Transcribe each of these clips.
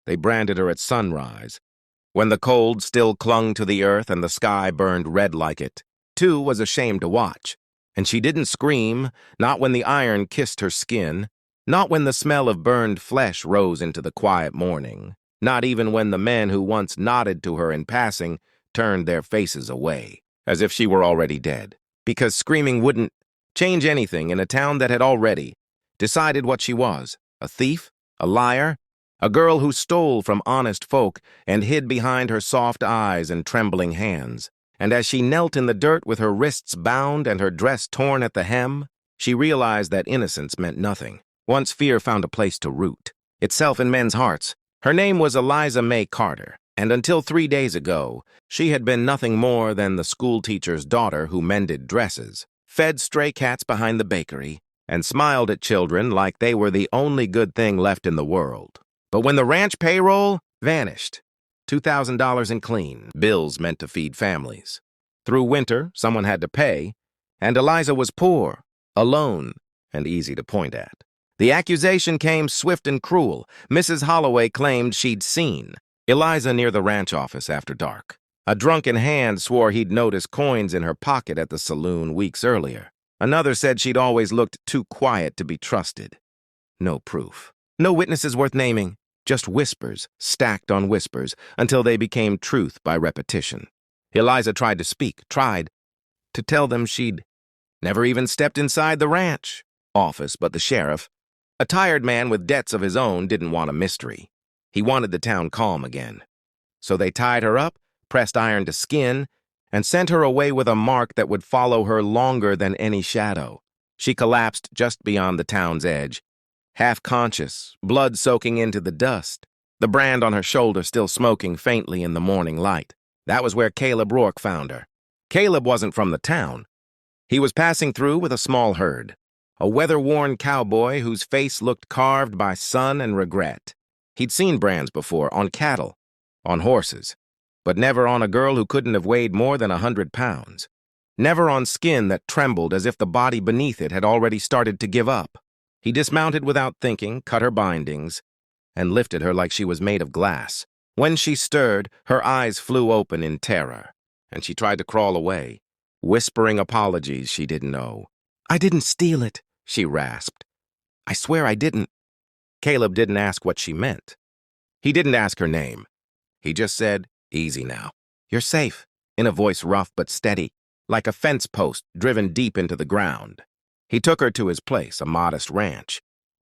They branded her at sunrise, when the cold still clung to the earth and the sky burned red like it. Two was ashamed to watch, and she didn't scream, not when the iron kissed her skin, not when the smell of burned flesh rose into the quiet morning, not even when the men who once nodded to her in passing turned their faces away, as if she were already dead, because screaming wouldn't change anything in a town that had already decided what she was: a thief, a liar, a girl who stole from honest folk and hid behind her soft eyes and trembling hands. And as she knelt in the dirt with her wrists bound and her dress torn at the hem, she realized that innocence meant nothing. Once fear found a place to root itself in men's hearts. Her name was Eliza May Carter, and until 3 days ago, she had been nothing more than the schoolteacher's daughter who mended dresses, fed stray cats behind the bakery, and smiled at children like they were the only good thing left in the world. But when the ranch payroll vanished, $2,000 in clean bills meant to feed families. Through winter, someone had to pay, and Eliza was poor, alone, and easy to point at. The accusation came swift and cruel. Mrs. Holloway claimed she'd seen Eliza near the ranch office after dark. A drunken hand swore he'd noticed coins in her pocket at the saloon weeks earlier. Another said she'd always looked too quiet to be trusted. No proof. No witnesses worth naming, just whispers stacked on whispers until they became truth by repetition. Eliza tried to speak, tried to tell them she'd never even stepped inside the ranch office, but the sheriff, a tired man with debts of his own, didn't want a mystery. He wanted the town calm again. So they tied her up, pressed iron to skin, and sent her away with a mark that would follow her longer than any shadow. She collapsed just beyond the town's edge, half-conscious, blood soaking into the dust, the brand on her shoulder still smoking faintly in the morning light. That was where Caleb Rourke found her. Caleb wasn't from the town. He was passing through with a small herd, a weather-worn cowboy whose face looked carved by sun and regret. He'd seen brands before, on cattle, on horses, but never on a girl who couldn't have weighed more than 100 pounds. Never on skin that trembled as if the body beneath it had already started to give up. He dismounted without thinking, cut her bindings, and lifted her like she was made of glass. When she stirred, her eyes flew open in terror, and she tried to crawl away, whispering apologies she didn't know. "I didn't steal it," she rasped. "I swear I didn't." Caleb didn't ask what she meant. He didn't ask her name. He just said, "Easy now. You're safe," in a voice rough but steady, like a fence post driven deep into the ground. He took her to his place, a modest ranch,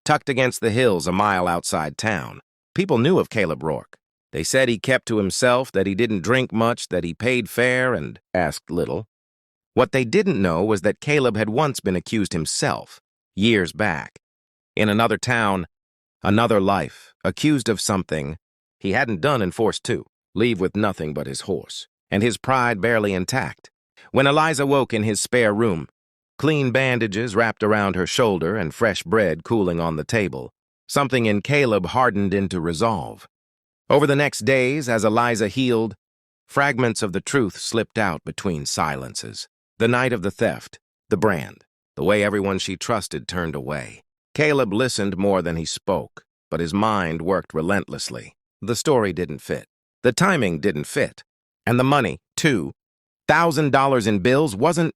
tucked against the hills a mile outside town. People knew of Caleb Rourke. They said he kept to himself, that he didn't drink much, that he paid fair and asked little. What they didn't know was that Caleb had once been accused himself, years back. In another town, another life, accused of something he hadn't done and forced to leave with nothing but his horse, and his pride barely intact. When Eliza woke in his spare room, clean bandages wrapped around her shoulder and fresh bread cooling on the table, something in Caleb hardened into resolve. Over the next days, as Eliza healed, fragments of the truth slipped out between silences. The night of the theft, the brand, the way everyone she trusted turned away. Caleb listened more than he spoke, but his mind worked relentlessly. The story didn't fit. The timing didn't fit. And the money, too. $1,000 in bills wasn't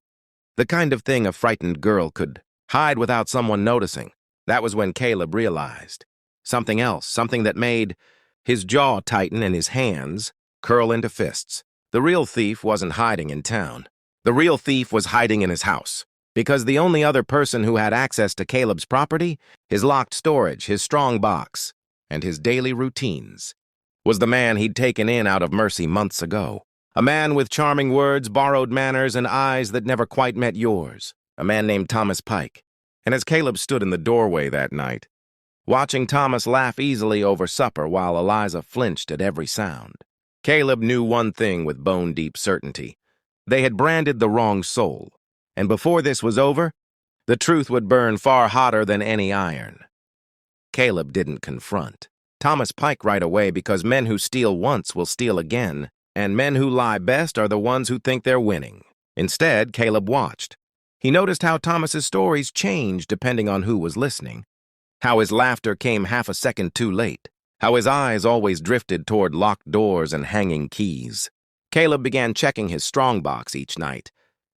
the kind of thing a frightened girl could hide without someone noticing. That was when Caleb realized something else, something that made his jaw tighten and his hands curl into fists. The real thief wasn't hiding in town. The real thief was hiding in his house, because the only other person who had access to Caleb's property, his locked storage, his strong box, and his daily routines, was the man he'd taken in out of mercy months ago. A man with charming words, borrowed manners, and eyes that never quite met yours. A man named Thomas Pike. And as Caleb stood in the doorway that night, watching Thomas laugh easily over supper while Eliza flinched at every sound, Caleb knew one thing with bone-deep certainty. They had branded the wrong soul, and before this was over, the truth would burn far hotter than any iron. Caleb didn't confront Thomas Pike right away, because men who steal once will steal again, and men who lie best are the ones who think they're winning. Instead, Caleb watched. He noticed how Thomas's stories changed depending on who was listening, how his laughter came half a second too late, how his eyes always drifted toward locked doors and hanging keys. Caleb began checking his strongbox each night,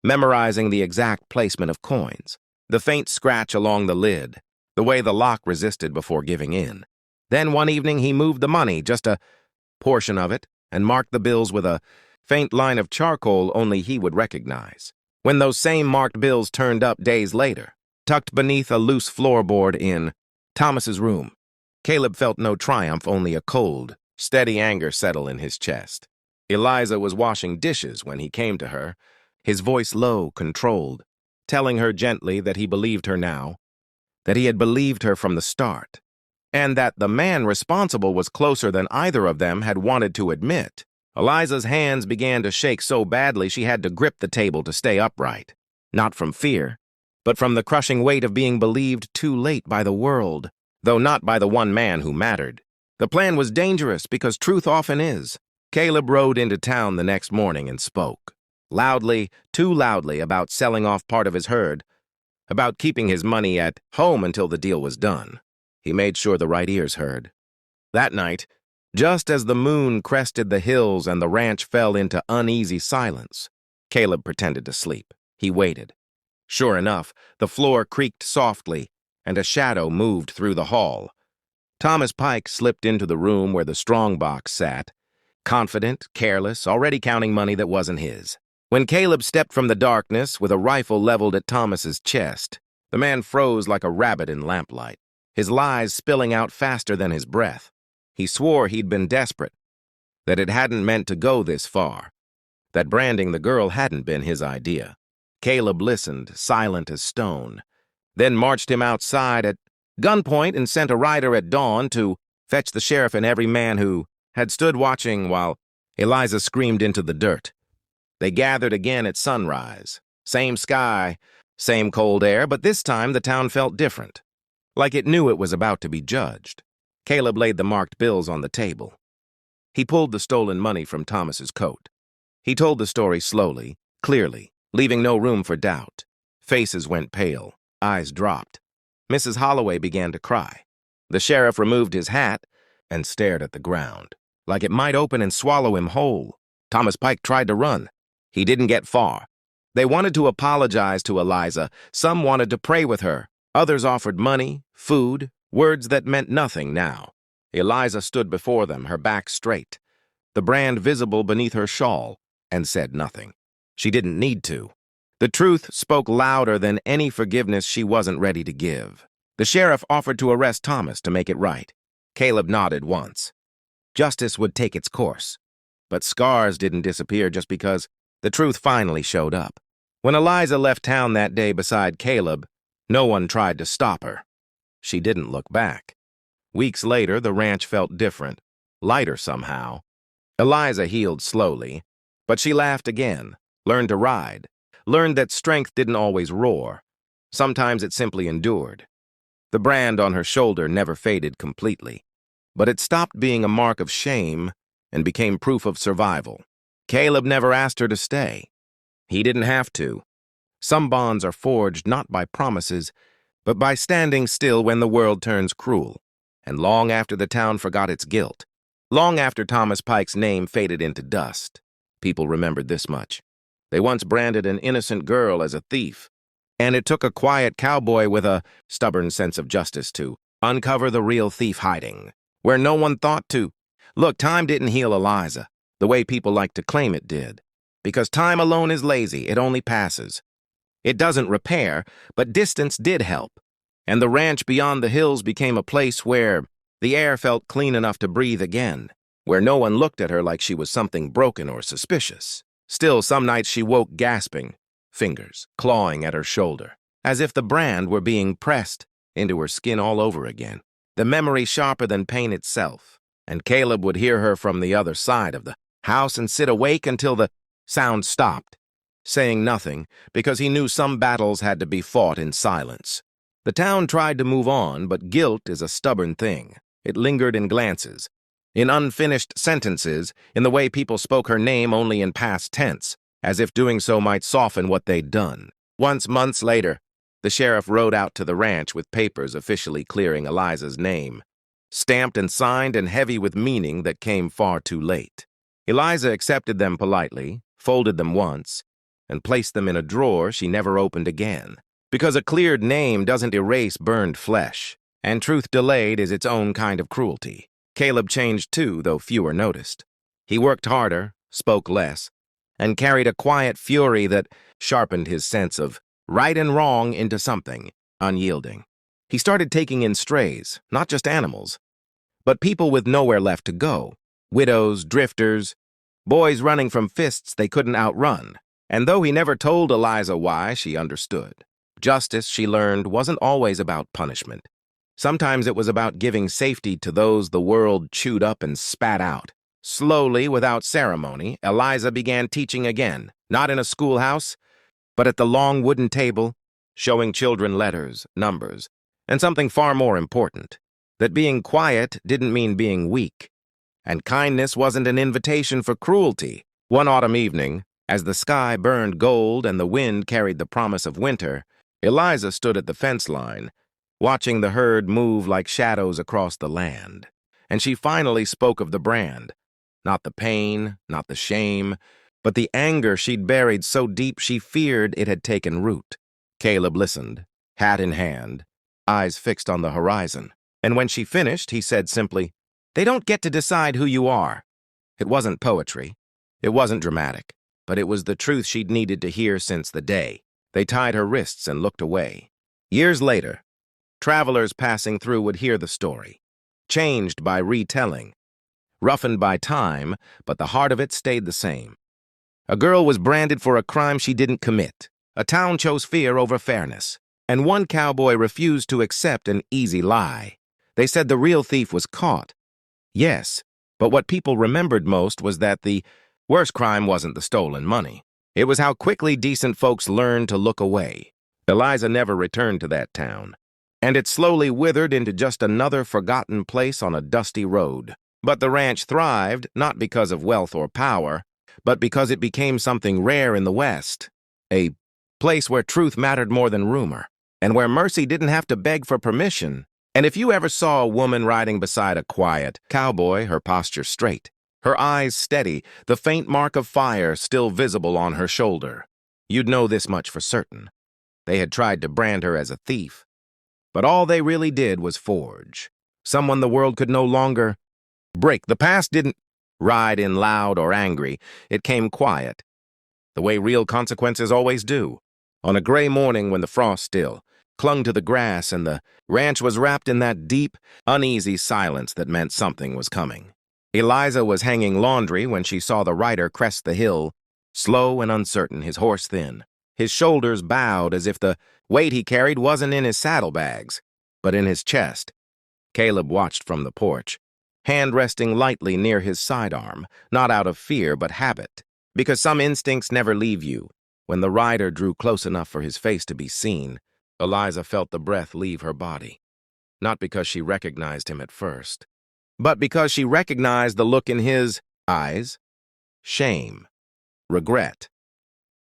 memorizing the exact placement of coins, the faint scratch along the lid, the way the lock resisted before giving in. Then one evening he moved the money, just a portion of it, and marked the bills with a faint line of charcoal only he would recognize. When those same marked bills turned up days later, tucked beneath a loose floorboard in Thomas's room, Caleb felt no triumph, only a cold, steady anger settle in his chest. Eliza was washing dishes when he came to her, his voice low, controlled, telling her gently that he believed her now, that he had believed her from the start, and that the man responsible was closer than either of them had wanted to admit. Eliza's hands began to shake so badly she had to grip the table to stay upright, not from fear, but from the crushing weight of being believed too late by the world, though not by the one man who mattered. The plan was dangerous because truth often is. Caleb rode into town the next morning and spoke, loudly, too loudly, about selling off part of his herd, about keeping his money at home until the deal was done. He made sure the right ears heard. That night, just as the moon crested the hills and the ranch fell into uneasy silence, Caleb pretended to sleep. He waited. Sure enough, the floor creaked softly, and a shadow moved through the hall. Thomas Pike slipped into the room where the strongbox sat, confident, careless, already counting money that wasn't his. When Caleb stepped from the darkness with a rifle leveled at Thomas's chest, the man froze like a rabbit in lamplight, his lies spilling out faster than his breath. He swore he'd been desperate, that it hadn't meant to go this far, that branding the girl hadn't been his idea. Caleb listened, silent as stone, then marched him outside at gunpoint and sent a rider at dawn to fetch the sheriff and every man who had stood watching while Eliza screamed into the dirt. They gathered again at sunrise. Same sky, same cold air, but this time the town felt different, like it knew it was about to be judged. Caleb laid the marked bills on the table. He pulled the stolen money from Thomas's coat. He told the story slowly, clearly, leaving no room for doubt. Faces went pale, eyes dropped. Mrs. Holloway began to cry. The sheriff removed his hat and stared at the ground, like it might open and swallow him whole. Thomas Pike tried to run. He didn't get far. They wanted to apologize to Eliza. Some wanted to pray with her. Others offered money, food, words that meant nothing now. Eliza stood before them, her back straight, the brand visible beneath her shawl, and said nothing. She didn't need to. The truth spoke louder than any forgiveness she wasn't ready to give. The sheriff offered to arrest Thomas to make it right. Caleb nodded once. Justice would take its course. But scars didn't disappear just because the truth finally showed up. When Eliza left town that day beside Caleb, no one tried to stop her. She didn't look back. Weeks later, the ranch felt different, lighter somehow. Eliza healed slowly, but she laughed again, learned to ride, learned that strength didn't always roar. Sometimes it simply endured. The brand on her shoulder never faded completely, but it stopped being a mark of shame and became proof of survival. Caleb never asked her to stay. He didn't have to. Some bonds are forged not by promises, but by standing still when the world turns cruel, and long after the town forgot its guilt, long after Thomas Pike's name faded into dust, people remembered this much. They once branded an innocent girl as a thief, and it took a quiet cowboy with a stubborn sense of justice to uncover the real thief hiding, where no one thought to. Look, time didn't heal Eliza, the way people like to claim it did. Because time alone is lazy, it only passes. It doesn't repair, but distance did help. And the ranch beyond the hills became a place where the air felt clean enough to breathe again, where no one looked at her like she was something broken or suspicious. Still, some nights she woke gasping, fingers clawing at her shoulder, as if the brand were being pressed into her skin all over again. The memory sharper than pain itself, and Caleb would hear her from the other side of the house and sit awake until the sound stopped, saying nothing because he knew some battles had to be fought in silence. The town tried to move on, but guilt is a stubborn thing. It lingered in glances, in unfinished sentences, in the way people spoke her name only in past tense, as if doing so might soften what they'd done. Once, months later, the sheriff rode out to the ranch with papers officially clearing Eliza's name. stamped and signed and heavy with meaning that came far too late. Eliza accepted them politely, folded them once, and placed them in a drawer she never opened again. Because a cleared name doesn't erase burned flesh, and truth delayed is its own kind of cruelty. Caleb changed too, though fewer noticed. He worked harder, spoke less, and carried a quiet fury that sharpened his sense of right and wrong into something unyielding. He started taking in strays, not just animals, but people with nowhere left to go. Widows, drifters, boys running from fists they couldn't outrun. And though he never told Eliza why, she understood. Justice, she learned, wasn't always about punishment. Sometimes it was about giving safety to those the world chewed up and spat out. Slowly, without ceremony, Eliza began teaching again, not in a schoolhouse, but at the long wooden table, showing children letters, numbers, and something far more important, that being quiet didn't mean being weak, and kindness wasn't an invitation for cruelty. One autumn evening, as the sky burned gold and the wind carried the promise of winter, Eliza stood at the fence line, watching the herd move like shadows across the land. And she finally spoke of the brand. Not the pain, not the shame, but the anger she'd buried so deep she feared it had taken root. Caleb listened, hat in hand, eyes fixed on the horizon. And when she finished, he said simply, "They don't get to decide who you are." It wasn't poetry. It wasn't dramatic. But it was the truth she'd needed to hear since the day. They tied her wrists and looked away. Years later, travelers passing through would hear the story, changed by retelling, roughened by time, but the heart of it stayed the same. A girl was branded for a crime she didn't commit. A town chose fear over fairness. And one cowboy refused to accept an easy lie. They said the real thief was caught. Yes, but what people remembered most was that the worst crime wasn't the stolen money. It was how quickly decent folks learned to look away. Eliza never returned to that town, and it slowly withered into just another forgotten place on a dusty road. But the ranch thrived, not because of wealth or power, but because it became something rare in the West. A place where truth mattered more than rumor, and where mercy didn't have to beg for permission. And if you ever saw a woman riding beside a quiet cowboy, her posture straight, her eyes steady, the faint mark of fire still visible on her shoulder, you'd know this much for certain. They had tried to brand her as a thief, but all they really did was forge someone the world could no longer break. The past didn't ride in loud or angry. It came quiet, the way real consequences always do. On a gray morning when the frost still clung to the grass and the ranch was wrapped in that deep, uneasy silence that meant something was coming. Eliza was hanging laundry when she saw the rider crest the hill, slow and uncertain, his horse thin. His shoulders bowed as if the weight he carried wasn't in his saddlebags, but in his chest. Caleb watched from the porch, hand resting lightly near his sidearm, not out of fear but habit, because some instincts never leave you. When the rider drew close enough for his face to be seen, Eliza felt the breath leave her body, not because she recognized him at first, but because she recognized the look in his eyes. Shame, regret,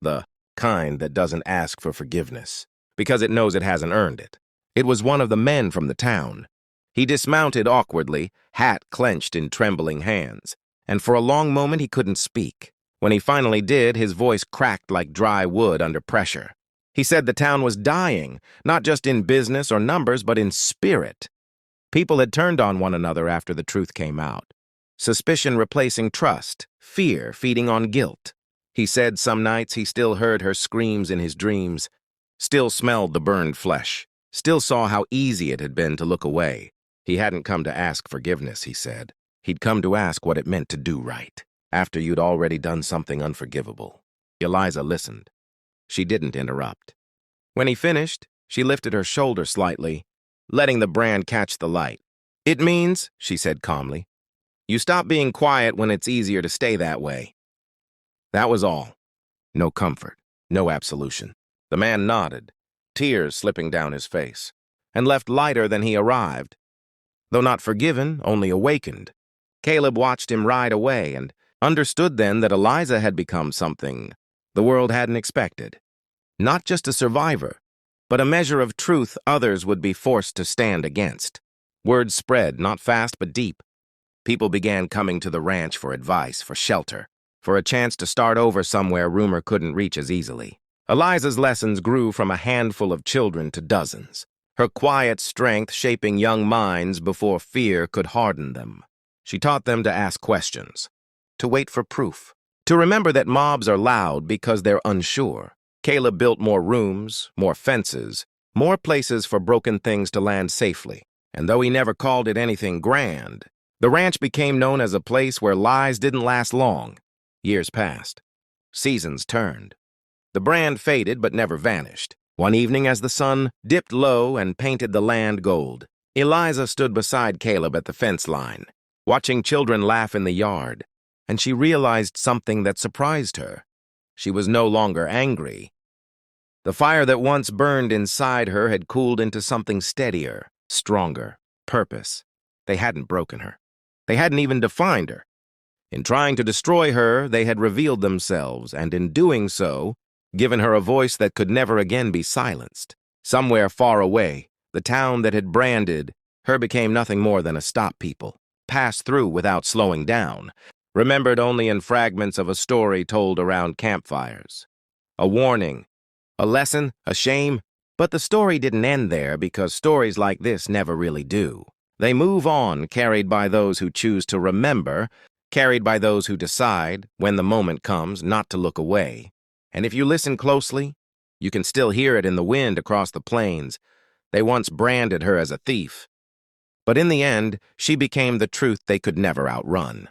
the kind that doesn't ask for forgiveness, because it knows it hasn't earned it. It was one of the men from the town. He dismounted awkwardly, hat clenched in trembling hands, and for a long moment he couldn't speak. When he finally did, his voice cracked like dry wood under pressure. He said the town was dying, not just in business or numbers, but in spirit. People had turned on one another after the truth came out. Suspicion replacing trust, fear feeding on guilt. He said some nights he still heard her screams in his dreams, still smelled the burned flesh, still saw how easy it had been to look away. He hadn't come to ask forgiveness, he said. He'd come to ask what it meant to do right, after you'd already done something unforgivable. Eliza listened. She didn't interrupt. When he finished, she lifted her shoulder slightly, letting the brand catch the light. "It means," she said calmly, "you stop being quiet when it's easier to stay that way." That was all. No comfort, no absolution. The man nodded, tears slipping down his face, and left lighter than he arrived. Though not forgiven, only awakened. Caleb watched him ride away and understood then that Eliza had become something the world hadn't expected. Not just a survivor, but a measure of truth others would be forced to stand against. Word spread, not fast but deep. People began coming to the ranch for advice, for shelter, for a chance to start over somewhere rumor couldn't reach as easily. Eliza's lessons grew from a handful of children to dozens, her quiet strength shaping young minds before fear could harden them. She taught them to ask questions, to wait for proof, to remember that mobs are loud because they're unsure. Caleb built more rooms, more fences, more places for broken things to land safely. And though he never called it anything grand, the ranch became known as a place where lies didn't last long. Years passed. Seasons turned. The brand faded but never vanished. One evening, as the sun dipped low and painted the land gold, Eliza stood beside Caleb at the fence line, watching children laugh in the yard, and she realized something that surprised her. She was no longer angry. The fire that once burned inside her had cooled into something steadier, stronger, purpose. They hadn't broken her. They hadn't even defined her. In trying to destroy her, they had revealed themselves, and in doing so, given her a voice that could never again be silenced. Somewhere far away, the town that had branded her became nothing more than a stop people, passed through without slowing down, remembered only in fragments of a story told around campfires. A warning, a lesson, a shame, but the story didn't end there because stories like this never really do. They move on, carried by those who choose to remember, carried by those who decide, when the moment comes, not to look away. And if you listen closely, you can still hear it in the wind across the plains. They once branded her as a thief. But in the end, she became the truth they could never outrun.